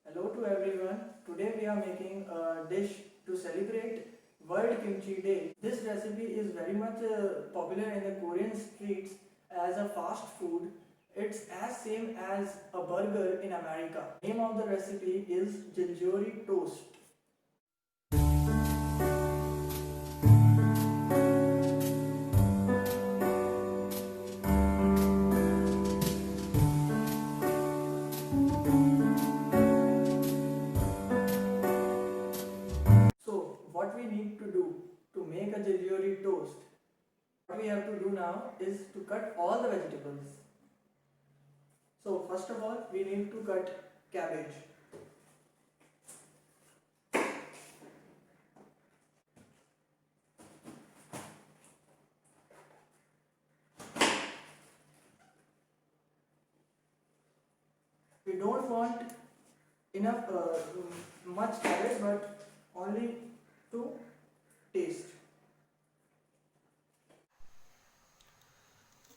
Hello to everyone. Today we are making a dish to celebrate World Kimchi Day. This recipe is very much popular in the Korean streets as a fast food. It's as same as a burger in America. Name of the recipe is Jeonjeori toast. So what we need to do to make a Jeonjeori toast? What we have to do now is to cut all the vegetables. So first of all we need to cut cabbage. We don't want enough much cabbage but only to taste.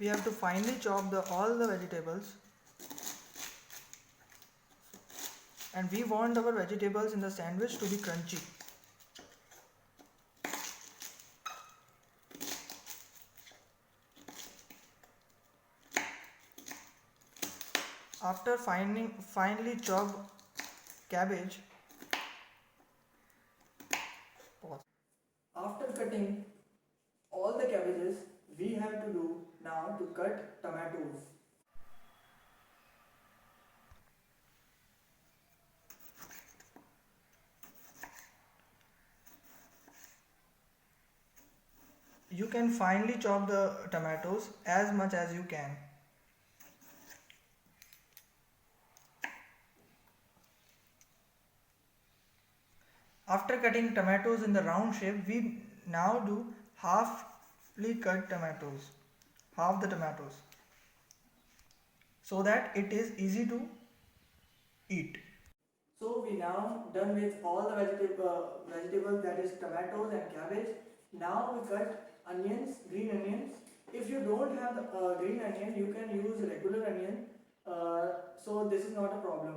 We have to finely chop all the vegetables, and we want our vegetables in the sandwich to be crunchy. After finely chopped cabbage, after cutting all the cabbages, we have to do now to cut tomatoes. You can finely chop the tomatoes as much as you can. After cutting tomatoes in the round shape, we now do halfly cut tomatoes, half the tomatoes, so that it is easy to eat. So we now done with all the vegetables, that is tomatoes and cabbage. Now we cut onions, green onions. If you don't have the green onion, you can use regular onion. So this is not a problem.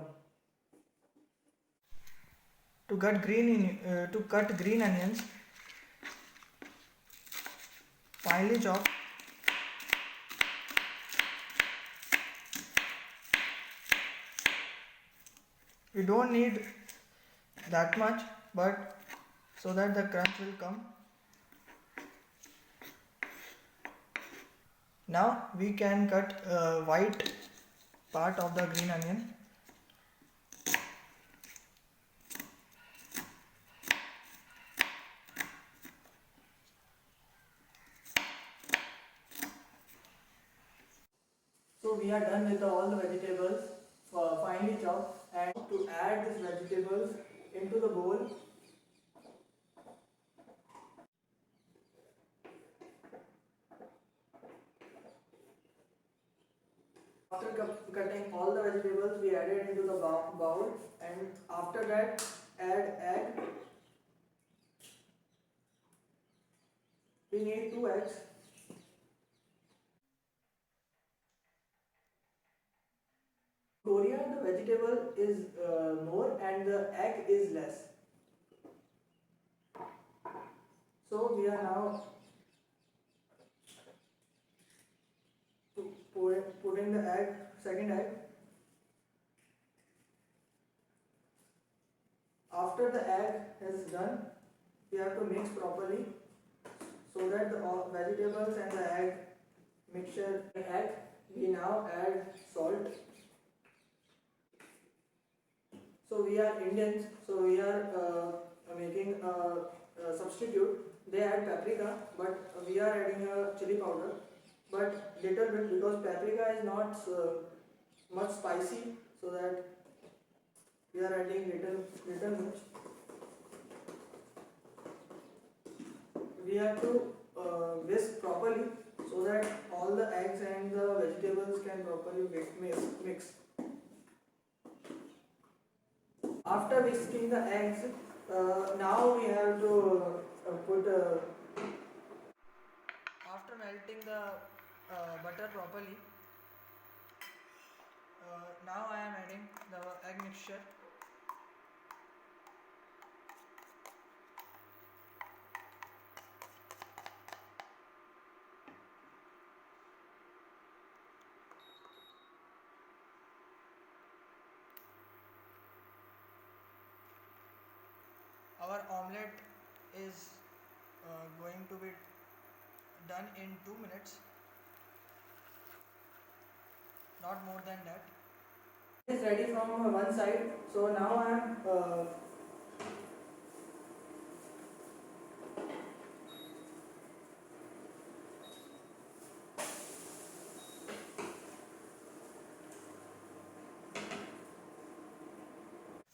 To cut green onions, finely chop. We don't need that much, but so that the crunch will come. Now we can cut white part of the green onion. So we are done with all the vegetables finely chopped, and to add these vegetables into the bowl. After cutting all the vegetables, we added into the bowl, and after that add egg. We need 2 eggs. Korea, the vegetable is more and the egg is less. So we are now putting the egg, second egg. After the egg is done, we have to mix properly so that the vegetables and the egg mixture egg. We now add salt. So we are Indians, so we are making a substitute. They add paprika, but we are adding a chili powder, but little bit, because paprika is not much spicy, so that we are adding little much. We have to whisk properly so that all the eggs and the vegetables can properly mix. After whisking the eggs, now we have to put. After melting the butter properly, now I am adding the egg mixture. our omelette is going to be done in 2 minutes, not more than that. It is ready from one side, so now I am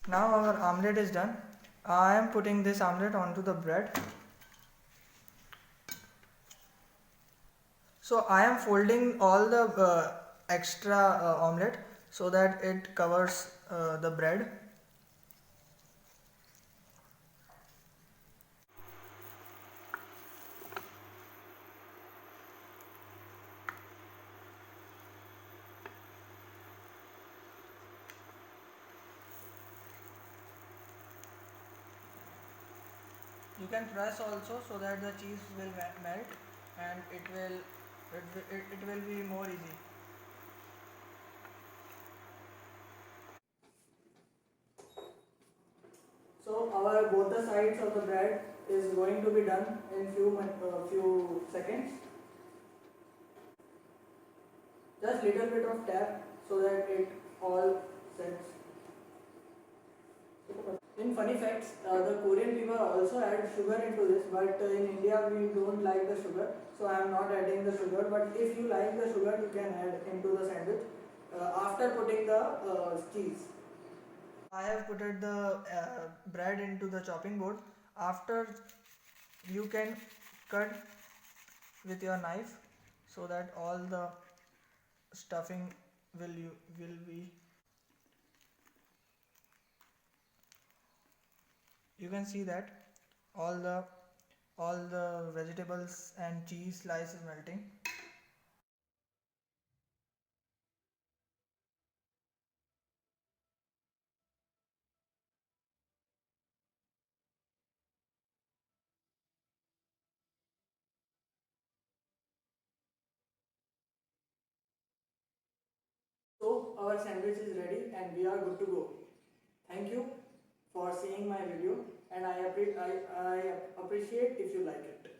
now our omelette is done. I am putting this omelette onto the bread. So I am folding all the extra omelette so that it covers the bread. You can press also so that the cheese will melt and it will be more easy. So our both the sides of the bread is going to be done in few seconds. Just little bit of tap so that it all sets. In funny facts, the Korean people also add sugar into this, but in India we don't like the sugar, so I am not adding the sugar. But if you like the sugar, you can add into the sandwich after putting the cheese. I have put the bread into the chopping board. After, you can cut with your knife so that all the stuffing will be. You can see that all the vegetables and cheese slice is melting. So our sandwich is ready and we are good to go. Thank you for seeing my video, and I appreciate if you like it.